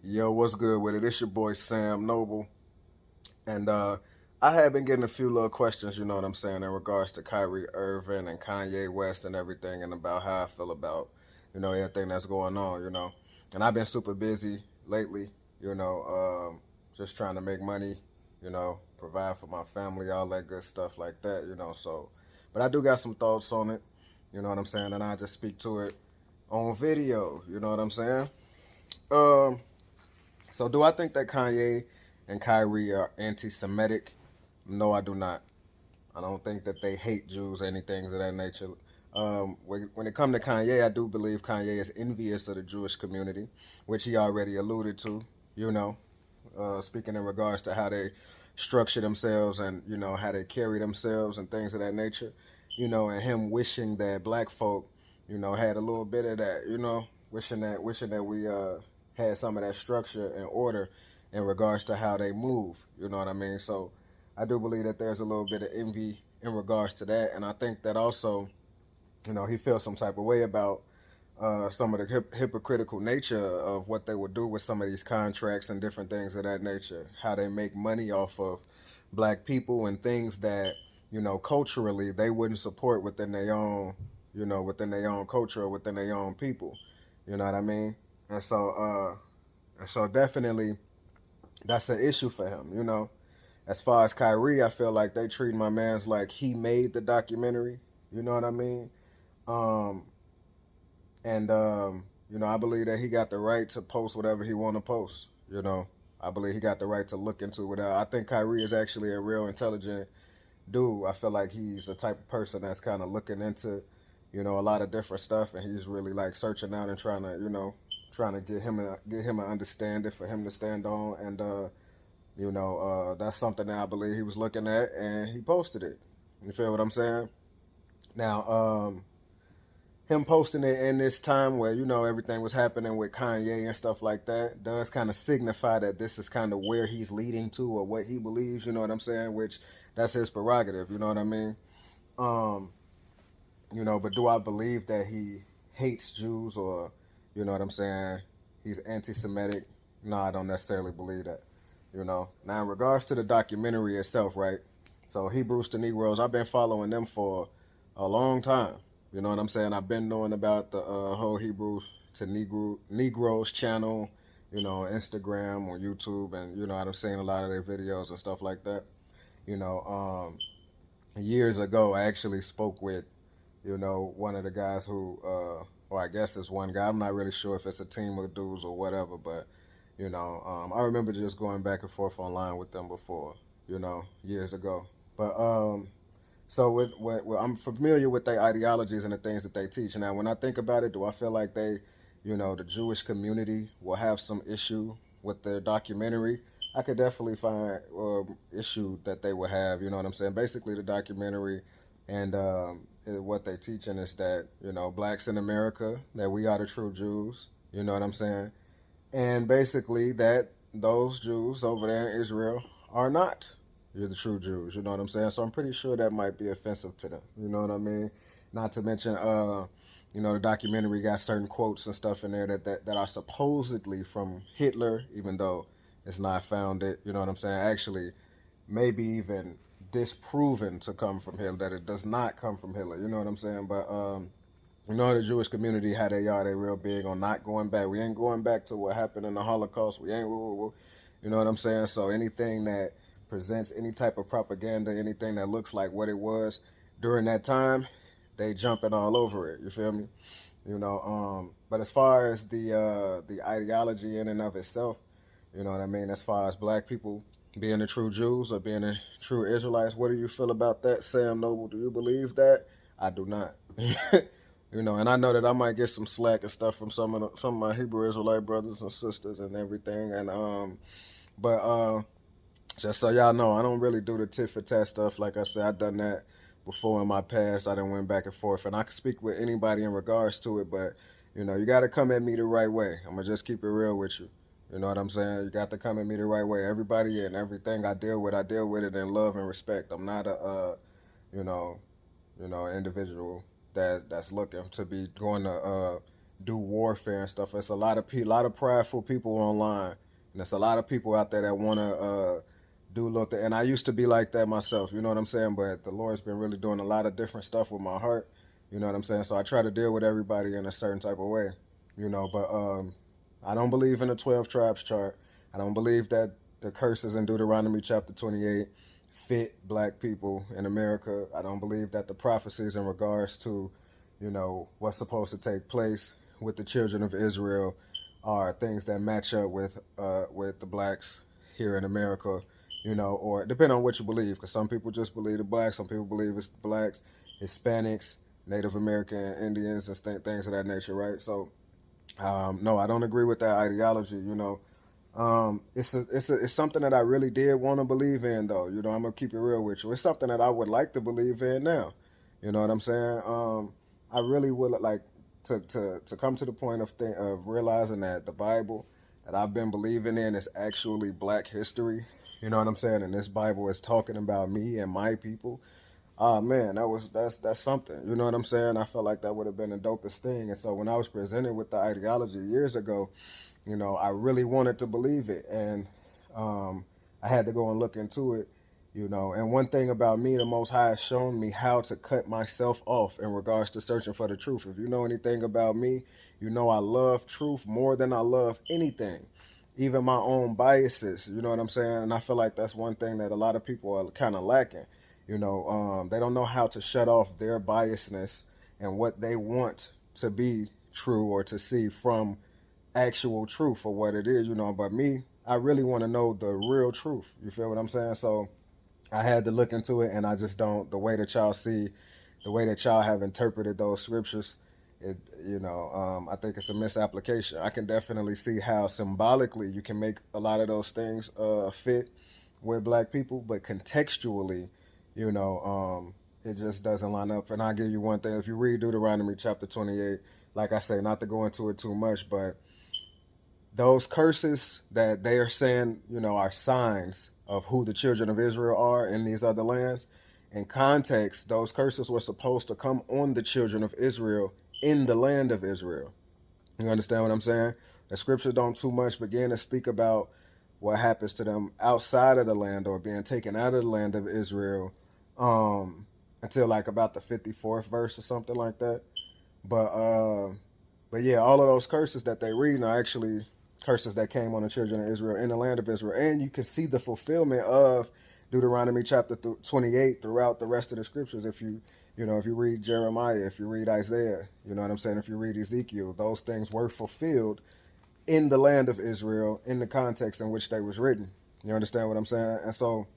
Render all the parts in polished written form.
Yo, what's good with it? It's your boy Sam Noble, and I have been getting a few little questions, you know what I'm saying, in regards to Kyrie Irving and Kanye West and everything, and about how I feel about, everything that's going on, And I've been super busy lately, just trying to make money, provide for my family, all that good stuff like that. So, but I do got some thoughts on it, you know what I'm saying, and I just speak to it on video, you know what I'm saying. Um, so, do I think that Kanye and Kyrie are anti-Semitic? No, I do not. I don't think that they hate Jews or anything of that nature. When it comes to Kanye, I do believe Kanye is envious of the Jewish community, which he already alluded to. You know, speaking in regards to how they structure themselves and how they carry themselves and things of that nature. And him wishing that black folk, had a little bit of that. Wishing that we had some of that structure and order in regards to how they move. You know what I mean? So I do believe that there's a little bit of envy in regards to that, and I think that also, he feels some type of way about some of the hypocritical nature of what they would do with some of these contracts and different things of that nature. How they make money off of black people and things that culturally they wouldn't support within their own, within their own culture or within their own people. You know what I mean? And so definitely that's an issue for him. As far as Kyrie, I feel like they treat my man's like he made the documentary. You know what I mean? Um, and I believe that he got the right to post whatever he want to post. I believe he got the right to look into it. I think Kyrie is actually a real intelligent dude. I feel like he's the type of person that's kind of looking into, a lot of different stuff, and he's really like searching out and trying to, trying to get him an understanding for him to stand on. And that's something that I believe he was looking at, and he posted it. You feel what I'm saying? Now, him posting it in this time where everything was happening with Kanye and stuff like that does kind of signify that this is kind of where he's leading to or what he believes. You know what I'm saying? Which that's his prerogative. You know what I mean? Um, but do I believe that he hates Jews or, what I'm saying? He's anti-Semitic? No, I don't necessarily believe that. Now in regards to the documentary itself, right? So Hebrews to Negroes, I've been following them for a long time. You know what I'm saying? I've been knowing about the whole Hebrews to Negroes channel, Instagram or YouTube, and I'm seeing a lot of their videos and stuff like that. You know, years ago, I actually spoke with, one of the guys who, or I guess it's one guy. I'm not really sure if it's a team of dudes or whatever, but I remember just going back and forth online with them before, years ago. But so I'm familiar with their ideologies and the things that they teach. Now, when I think about it, do I feel like they, the Jewish community will have some issue with their documentary? I could definitely find issue that they will have. You know what I'm saying? Basically, the documentary and what they teaching is that blacks in America, that we are the true Jews. You know what I'm saying? And basically that those Jews over there in Israel are not. You're the true Jews. You know what I'm saying? So I'm pretty sure that might be offensive to them. You know what I mean? Not to mention, the documentary got certain quotes and stuff in there that are supposedly from Hitler, even though it's not founded. You know what I'm saying? Actually, maybe even disproven to come from Hitler, that it does not come from Hitler. You know what I'm saying? But the Jewish community, how they are, they real big on not going back. We ain't going back to what happened in the Holocaust. We ain't, you know what I'm saying? So anything that presents any type of propaganda, anything that looks like what it was during that time, they jumping all over it. You feel me? But as far as the ideology in and of itself, you know what I mean? As far as black people being the true Jews or being the true Israelites, what do you feel about that, Sam Noble? Do you believe that? I do not. And I know that I might get some slack and stuff from some of my Hebrew Israelite brothers and sisters and everything. And but just so y'all know, I don't really do the tit for tat stuff. Like I said, I've done that before in my past. I done went back and forth, and I can speak with anybody in regards to it. But you got to come at me the right way. I'm gonna just keep it real with you. You know what I'm saying? You got to come at me the right way. Everybody and everything I deal with it in love and respect. I'm not a you know, individual that's looking to be going to do warfare and stuff. There's a lot of prideful people online, and there's a lot of people out there that want to do little things. And I used to be like that myself, you know what I'm saying? But the Lord's been really doing a lot of different stuff with my heart, you know what I'm saying? So I try to deal with everybody in a certain type of way, you know. But I don't believe in the 12 tribes chart. I don't believe that the curses in Deuteronomy chapter 28 fit black people in America. I don't believe that the prophecies in regards to, you know, what's supposed to take place with the children of Israel are things that match up with the blacks here in America, you know, or depending on what you believe, because some people just believe the blacks, some people believe it's the blacks, Hispanics, Native American Indians, and things of that nature, right? So, no, I don't agree with that ideology, you know. It's something that I really did want to believe in, though. You know, I'm gonna keep it real with you. It's something that I would like to believe in now. You know what I'm saying? I really would like to come to the point of realizing that the Bible that I've been believing in is actually Black history. You know what I'm saying? And this Bible is talking about me and my people. Oh man, that's something. You know what I'm saying? I felt like that would have been the dopest thing. And so when I was presented with the ideology years ago, you know, I really wanted to believe it, and I had to go and look into it. You know, and one thing about me, the Most High has shown me how to cut myself off in regards to searching for the truth. If you know anything about me, you know I love truth more than I love anything, even my own biases. You know what I'm saying? And I feel like that's one thing that a lot of people are kind of lacking. You know, they don't know how to shut off their biasness and what they want to be true or to see from actual truth for what it is, you know. But me, I really want to know the real truth. You feel what I'm saying? So I had to look into it, and I just don't. The way that y'all see, the way that y'all have interpreted those scriptures, it, you know, I think it's a misapplication. I can definitely see how symbolically you can make a lot of those things fit with black people, but contextually, you know, it just doesn't line up. And I'll give you one thing: if you read Deuteronomy chapter 28, like I say, not to go into it too much, but those curses that they are saying, you know, are signs of who the children of Israel are in these other lands. In context, those curses were supposed to come on the children of Israel in the land of Israel. You understand what I'm saying? The scriptures don't too much begin to speak about what happens to them outside of the land or being taken out of the land of Israel until like about the 54th verse or something like that. But but yeah, all of those curses that they read are actually curses that came on the children of Israel in the land of Israel. And you can see the fulfillment of Deuteronomy chapter 28 throughout the rest of the scriptures. If you know, if you read Jeremiah, if you read Isaiah, you know what I'm saying? If you read Ezekiel, those things were fulfilled in the land of Israel in the context in which they was written. You understand what I'm saying? And so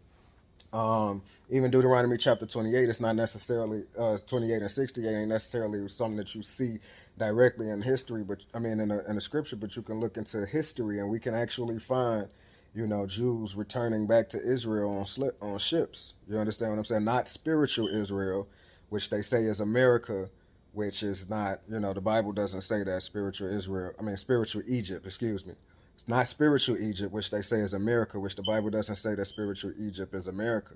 even Deuteronomy chapter 28, it's not necessarily 28 and 68 ain't necessarily something that you see directly in history, but I mean in the scripture, but you can look into history and we can actually find, you know, Jews returning back to Israel on ships. You understand what I'm saying? Not spiritual Israel, which they say is America, which is not, you know, the Bible doesn't say that spiritual Israel, I mean spiritual Egypt, excuse me. It's not spiritual Egypt, which they say is America, which the Bible doesn't say that spiritual Egypt is America.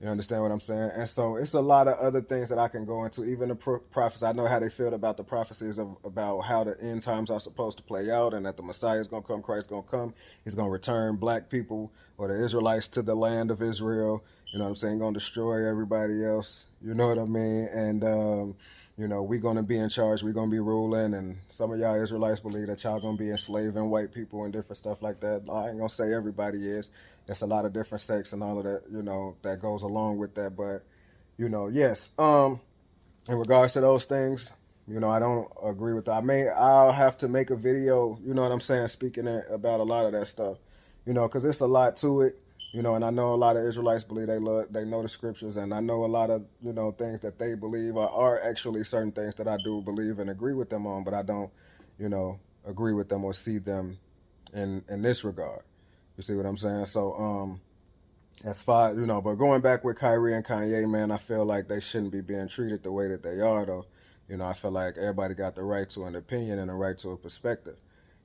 You understand what I'm saying? And so it's a lot of other things that I can go into. Even the prophets, I know how they feel about the prophecies about how the end times are supposed to play out and that the Messiah is going to come, Christ is going to come. He's going to return black people or the Israelites to the land of Israel. You know what I'm saying? Going to destroy everybody else. You know what I mean? And, you know, we're going to be in charge. We're going to be ruling. And some of y'all Israelites believe that y'all going to be enslaving white people and different stuff like that. I ain't going to say everybody is. There's a lot of different sects and all of that, you know, that goes along with that. But, you know, yes, in regards to those things, you know, I don't agree with that. I'll have to make a video, you know what I'm saying, speaking about a lot of that stuff, you know, because it's a lot to it, you know, and I know a lot of Israelites believe they know the scriptures, and I know a lot of, you know, things that they believe are actually certain things that I do believe and agree with them on, but I don't, you know, agree with them or see them in this regard. You see what I'm saying? So, as far, you know, but going back with Kyrie and Kanye, man, I feel like they shouldn't be being treated the way that they are, though. You know, I feel like everybody got the right to an opinion and the right to a perspective,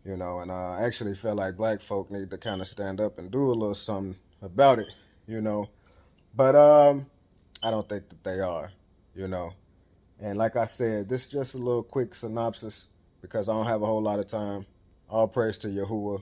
you know, and I actually feel like black folk need to kind of stand up and do a little something about it, you know. But I don't think that they are, you know. And like I said, this is just a little quick synopsis because I don't have a whole lot of time. All praise to Yahuwah.